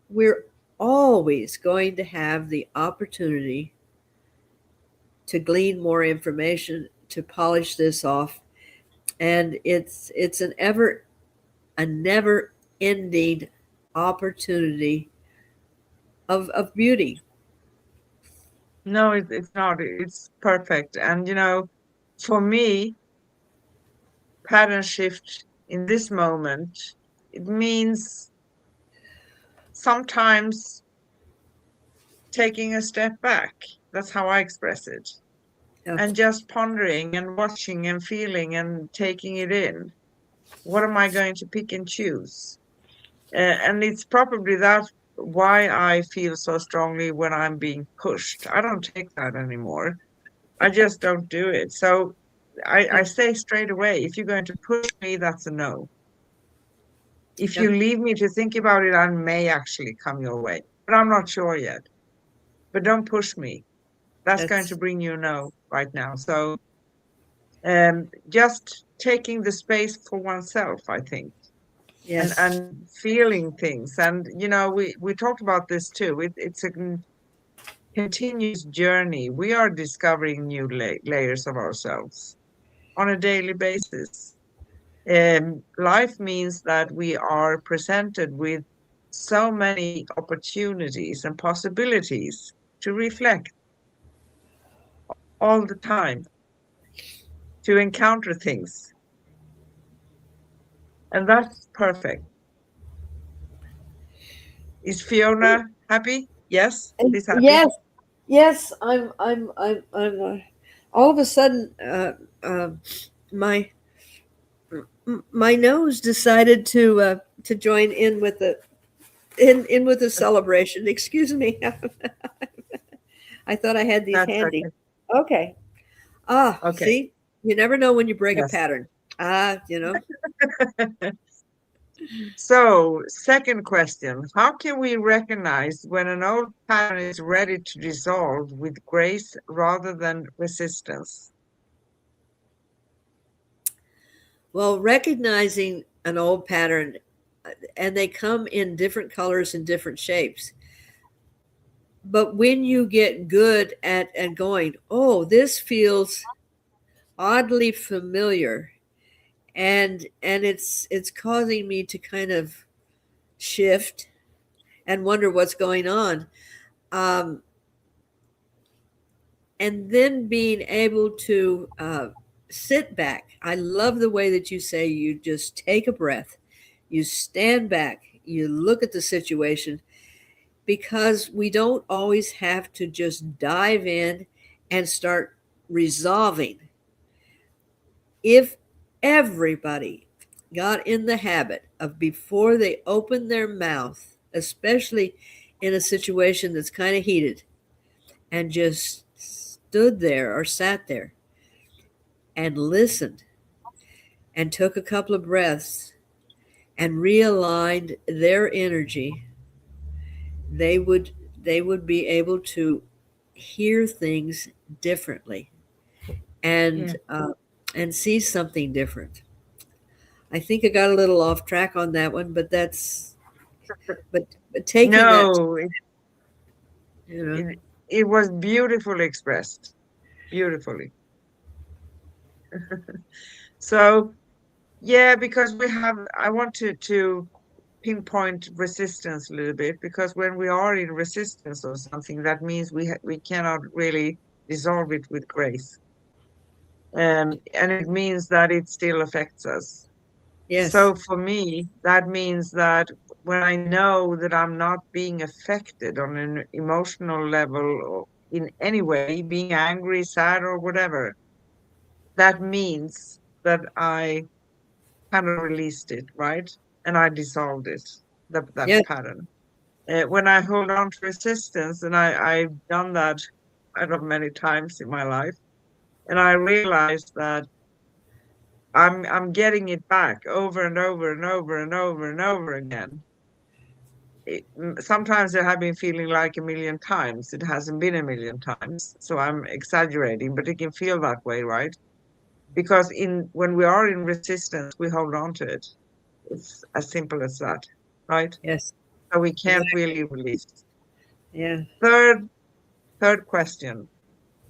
we're always going to have the opportunity to glean more information, to polish this off. And it's a never ending opportunity of beauty. No, it's not. It's perfect. And, for me, pattern shift in this moment, it means sometimes taking a step back. That's how I express it. Yeah. And just pondering and watching and feeling and taking it in. What am I going to pick and choose? And it's probably that why I feel so strongly when I'm being pushed. I don't take that anymore. I just don't do it. So I Yeah. say straight away, if you're going to push me, that's a no. If Yeah. you leave me to think about it, I may actually come your way, but I'm not sure yet. But don't push me. That's going to That's bring you a no right now. So just taking the space for oneself, I think, yes. and feeling things. And we talked about this too. It's a continuous journey. We are discovering new layers of ourselves on a daily basis. Life means that we are presented with so many opportunities and possibilities to reflect all the time, to encounter things. And that's perfect. Is Fiona happy? Yes, she's happy. Yes, yes, all of a sudden, my my nose decided to join in with the in with the celebration. Excuse me. I thought I had these That's handy. okay. Okay. Ah, Okay. see, you never know when you break a Yes. pattern. You know. So, second question, how can we recognize when an old pattern is ready to dissolve with grace rather than resistance? Well, recognizing an old pattern, and they come in different colors and different shapes. But when you get good at going, oh, this feels oddly familiar, and it's causing me to kind of shift and wonder what's going on. Um, and then being able to sit back. I love the way that you say you just take a breath, you stand back, you look at the situation, because we don't always have to just dive in and start resolving. If everybody got in the habit of before they open their mouth, especially in a situation that's kind of heated, and just stood there or sat there and listened and took a couple of breaths and realigned their energy, they would they would be able to hear things differently Yeah. and see something different. I think I got a little off track on that one, but but taking that, No, you know, it, it was beautifully expressed, beautifully. So, yeah, because I want to pinpoint resistance a little bit because when we are in resistance or something, that means we cannot really dissolve it with grace. And it means that it still affects us. yes, So for me, that means that when I know that I'm not being affected on an emotional level or in any way, being angry, sad, or whatever, that means that I kind of released it, right? And I dissolved it, that yes, pattern. When I hold on to resistance, and I've done that, I don't know, many times in my life, and I realized that I'm getting it back over and over and over and over and over again. Sometimes I have been feeling like a million times. It hasn't been a million times, so I'm exaggerating, but it can feel that way, right? because when we are in resistance, we hold on to it. It's as simple as that, right? Yes. So we can't Exactly. really release. Yeah. Third question.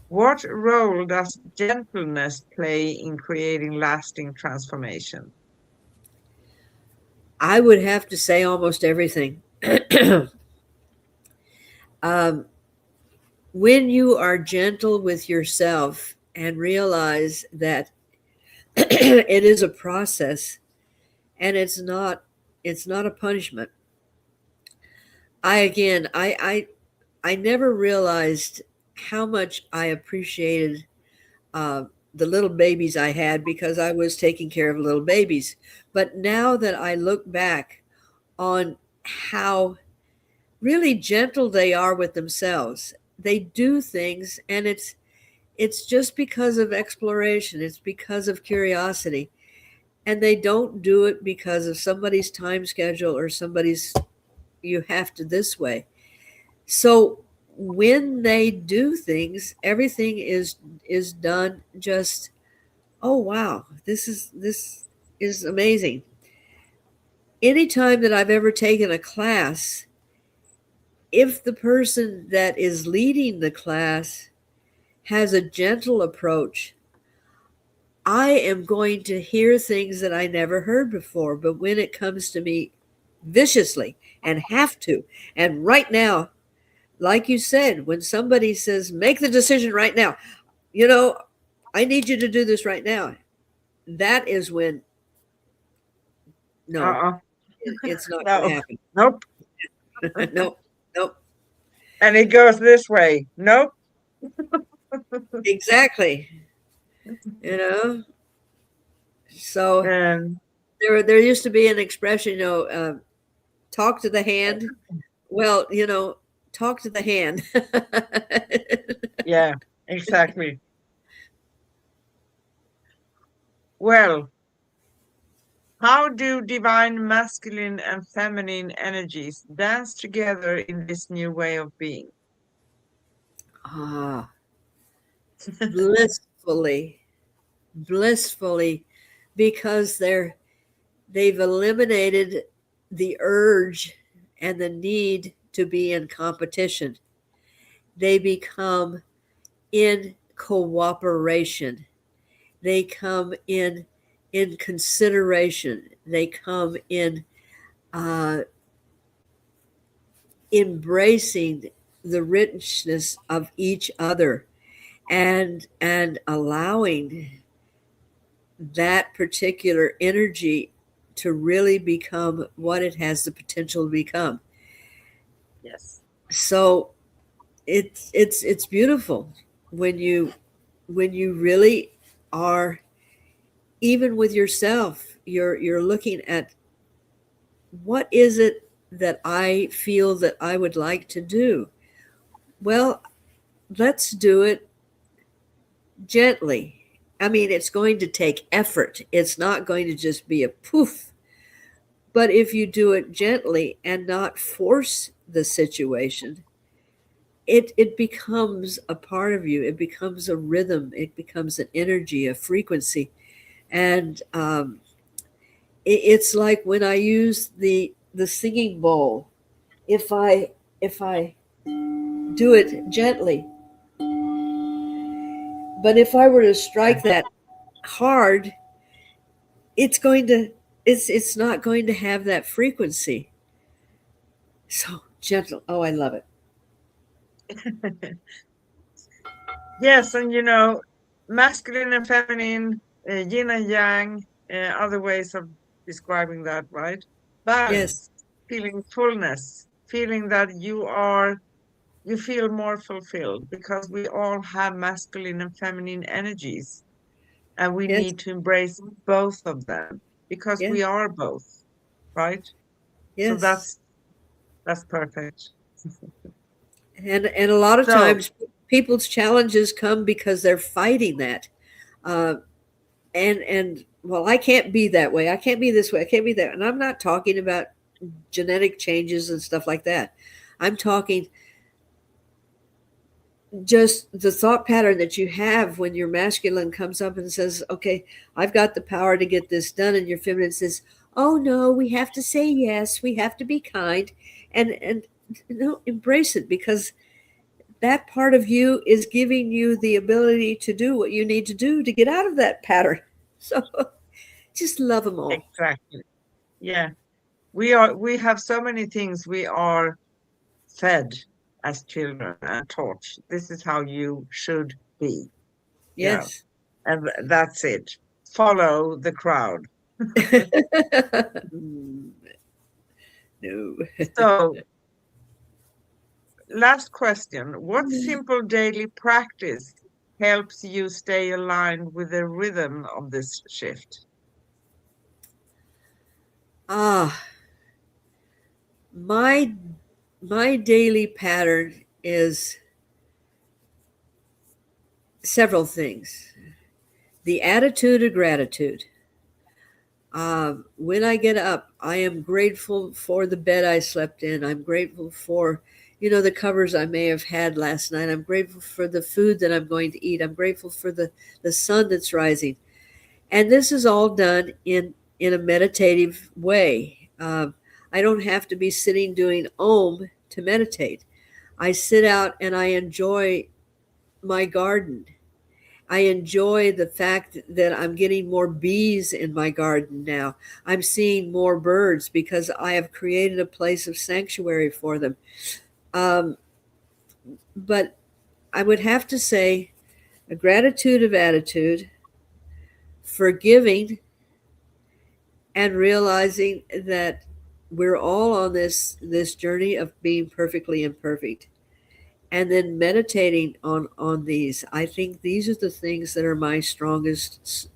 What role does gentleness play in creating lasting transformation? I would have to say almost everything. um, when you are gentle with yourself and realize that it is a process and it's not a punishment. I never realized how much I appreciated uh, the little babies I had because I was taking care of little babies. But now that I look back on how really gentle they are with themselves, they do things, and it's just because of exploration. It's because of curiosity, and they don't do it because of somebody's time schedule or somebody's you have to this way. So when they do things, everything is done just, oh wow, this is amazing. Anytime that I've ever taken a class, if the person that is leading the class has a gentle approach, I am going to hear things that I never heard before. But when it comes to me viciously and have to, and right now, like you said, when somebody says, make the decision right now, you know, I need you to do this right now. That is when, no, Uh-uh. it's not going to No. happen. Nope. No, nope, And it goes this way. Nope. exactly. You know, so And there used to be an expression, talk to the hand. Well, talk to the hand. yeah, exactly. Well, how do divine masculine and feminine energies dance together in this new way of being? Ah, blissfully, blissfully, because they've eliminated the urge and the need to be in competition. They become in cooperation. They come in consideration. They come in uh, embracing the richness of each other and allowing that particular energy to really become what it has the potential to become. Yes. So it's beautiful when you really are, even with yourself, you're looking at what is it that I feel that I would like to do. Well, let's do it gently. I mean, it's going to take effort. It's not going to just be a poof. But if you do it gently and not force the situation, it becomes a part of you. It becomes a rhythm. It becomes an energy, a frequency. And it's like when I use the singing bowl. If I do it gently, but if I were to strike that hard, it's going to it's not going to have that frequency. So gentle. Oh, I love it. Yes, and masculine and feminine, yin and yang, other ways of describing that, right? Yes, Balance, feeling fullness, feeling that you feel more fulfilled because we all have masculine and feminine energies, and we yes, need to embrace both of them because yes, we are both, right? So yes. that's perfect. And a lot of So, times people's challenges come because they're fighting that. Uh, and well, I can't be that way. I can't be this way. I can't be that. And I'm not talking about genetic changes and stuff like that. I'm talking just the thought pattern that you have when your masculine comes up and says, okay, I've got the power to get this done, and your feminine says, oh no, we have to say yes, we have to be kind, and no, embrace it, because that part of you is giving you the ability to do what you need to do to get out of that pattern. So just love them all. Exactly. Yeah. We have so many things we are fed as children and taught. This is how you should be, you know, Yes. and that's it. Follow the crowd. No. So, last question. What simple daily practice helps you stay aligned with the rhythm of this shift? Ah, my my daily pattern is several things. The attitude of gratitude. When I get up, I am grateful for the bed I slept in. I'm grateful for, the covers I may have had last night. I'm grateful for the food that I'm going to eat. I'm grateful for the sun that's rising. And this is all done in a meditative way. I don't have to be sitting doing Om to meditate. I sit out and I enjoy my garden. I enjoy the fact that I'm getting more bees in my garden now. I'm seeing more birds because I have created a place of sanctuary for them. Um, but I would have to say a gratitude of attitude, forgiving, and realizing that we're all on this journey of being perfectly imperfect, and then meditating on these. I think these are the things that are my strongest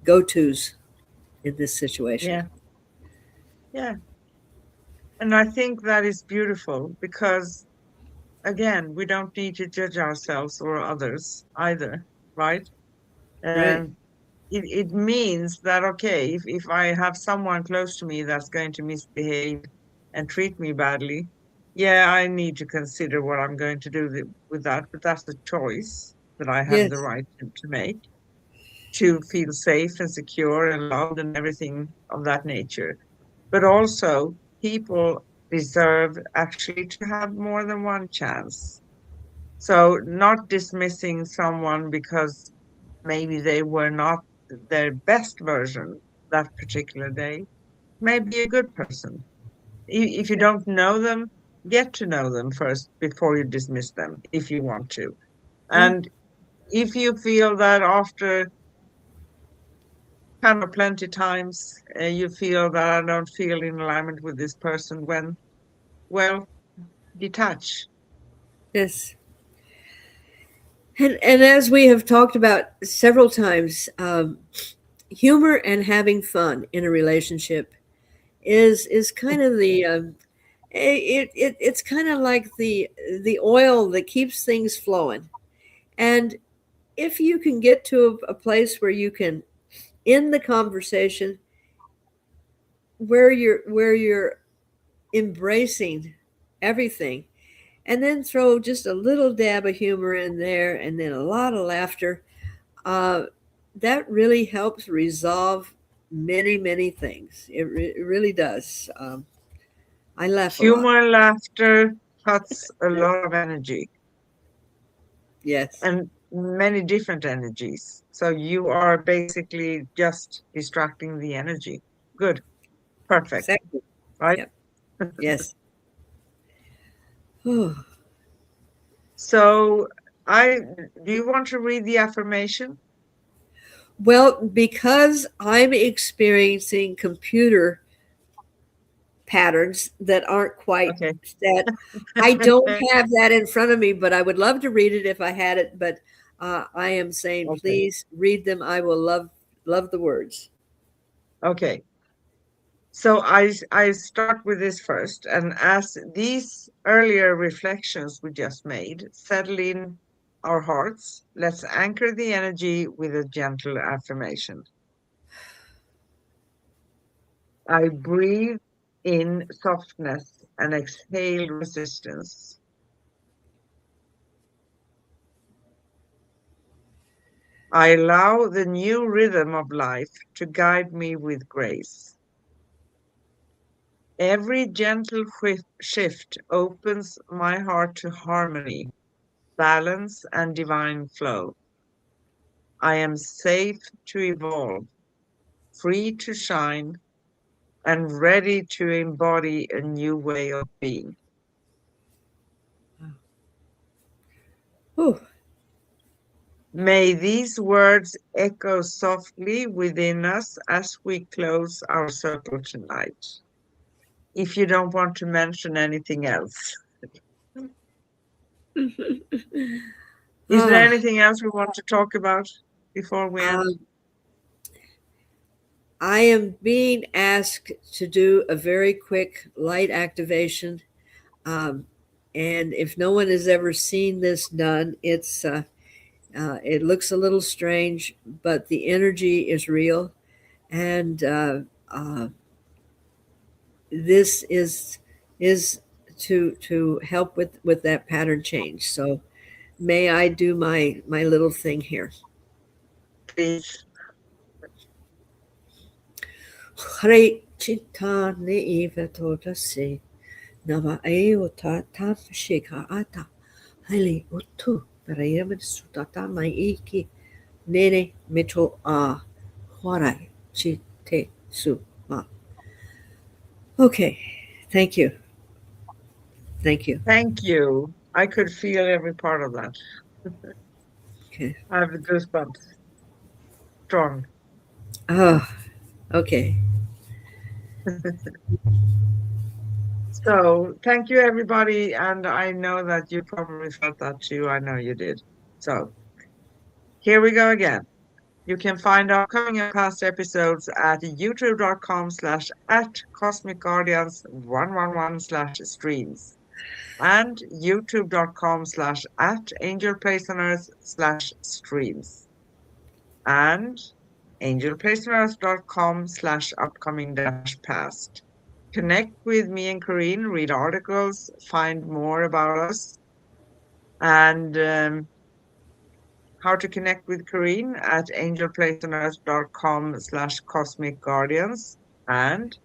go-tos in this situation. Yeah, yeah. And I think that is beautiful because, again, we don't need to judge ourselves or others either, right? Right. Um, it means that, okay, if I have someone close to me that's going to misbehave and treat me badly, yeah, I need to consider what I'm going to do with that. But that's a choice that I have the Yes. right to make, to feel safe and secure and loved and everything of that nature. But also, people deserve actually to have more than one chance. So, not dismissing someone because maybe they were not their best version that particular day, may be a good person. If you don't know them, get to know them first before you dismiss them, if you want to. Yeah. And if you feel that after kind of plenty times, you feel that I don't feel in alignment with this person, well, detach. Yes. And as we have talked about several times, humor and having fun in a relationship is kind of it's kind of like the oil that keeps things flowing. And if you can get to a place where you can end the conversation, where you're embracing everything, and then throw just a little dab of humor in there, and then a lot of laughter, uh, that really helps resolve many things. It really does. I laugh a lot. Humor, laughter cuts a lot of energy Yes, and many different energies. So you are basically just distracting the energy. Good, perfect, exactly. right? Yep. Yes. Oh. So I do you want to read the affirmation? Well, because I'm experiencing computer patterns that aren't quite Okay. set, I don't have that in front of me, but I would love to read it if I had it. But I am saying, Okay. please read them. I will love the words. Okay. So I start with this first, and as these earlier reflections we just made settle in our hearts, let's anchor the energy with a gentle affirmation. I breathe in softness and exhale resistance. I allow the new rhythm of life to guide me with grace. Every gentle shift opens my heart to harmony, balance, and divine flow. I am safe to evolve, free to shine, and ready to embody a new way of being. Whew. May these words echo softly within us as we close our circle tonight. If you don't want to mention anything else, is there Ah, anything else we want to talk about before we end? um, I am being asked to do a very quick light activation. Um, and if no one has ever seen this done, it looks a little strange, but the energy is real. And this is to help with that pattern change. So may I do my little thing here? Please. Hare chitta ne eva tota se nava eota shika ata hale utu parayama sutata mai iki nene mito a huarai chite su ma. Okay, thank you. Thank you. Thank you. I could feel every part of that. Okay. I have the goosebumps. Strong. Oh, okay. So thank you, everybody. And I know that you probably felt that too. I know you did. So here we go again. You can find upcoming and past episodes at youtube.com/at Cosmic Guardians 111/streams and youtube.com/at Angel Place on Earth/streams and angelplaceonearth.com/upcoming-past. Connect with me and Corinne, read articles, find more about us, and how to connect with Corinne at angelplaceonearth.com/cosmic guardians and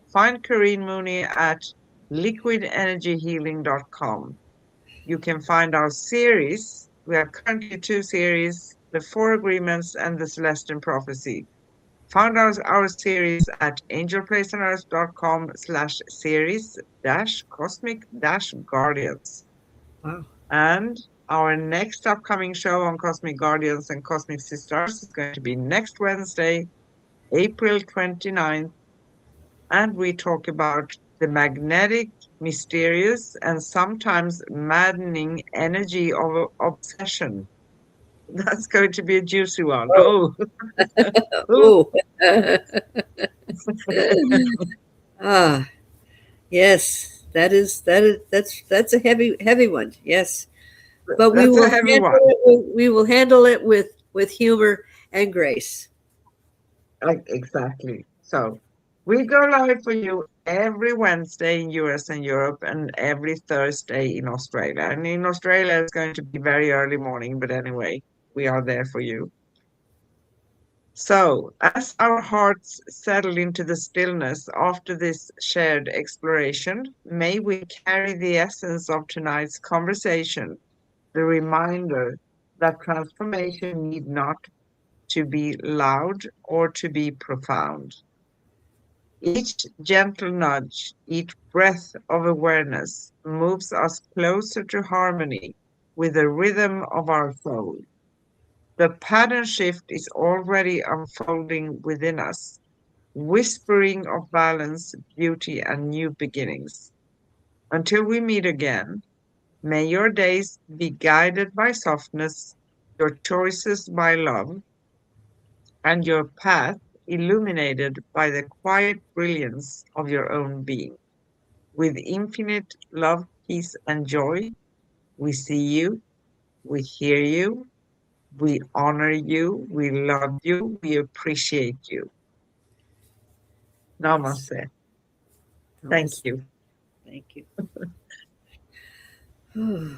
find Corinne Mooney at liquidenergyhealing.com. You can find our series. We have currently 2 series, the 4 agreements and the Celestial prophecy. Found our series at angelplaceonearth.com/series-cosmic-guardians. Wow. And our next upcoming show on Cosmic Guardians and Cosmic Sis-Stars is going to be next Wednesday, April 29th. And we talk about the magnetic, mysterious, and sometimes maddening energy of obsession. That's going to be a juicy one. Oh, oh. Oh. Ah, yes. That's a heavy one. Yes. But That's a heavy one. we will handle it with humor and grace. Exactly. So we go live for you every Wednesday in US and Europe and every Thursday in Australia. And in Australia, it's going to be very early morning, but anyway, we are there for you. So as our hearts settle into the stillness after this shared exploration, may we carry the essence of tonight's conversation, the reminder that transformation need not to be loud or to be profound. Each gentle nudge, each breath of awareness moves us closer to harmony with the rhythm of our soul. The pattern shift is already unfolding within us, whispering of balance, beauty, and new beginnings. Until we meet again, may your days be guided by softness, your choices by love, and your path illuminated by the quiet brilliance of your own being. With infinite love, peace, and joy, we see you, we hear you, we honor you, we love you, we appreciate you. Yes. Namaste. Thank Namaste. you. Thank you.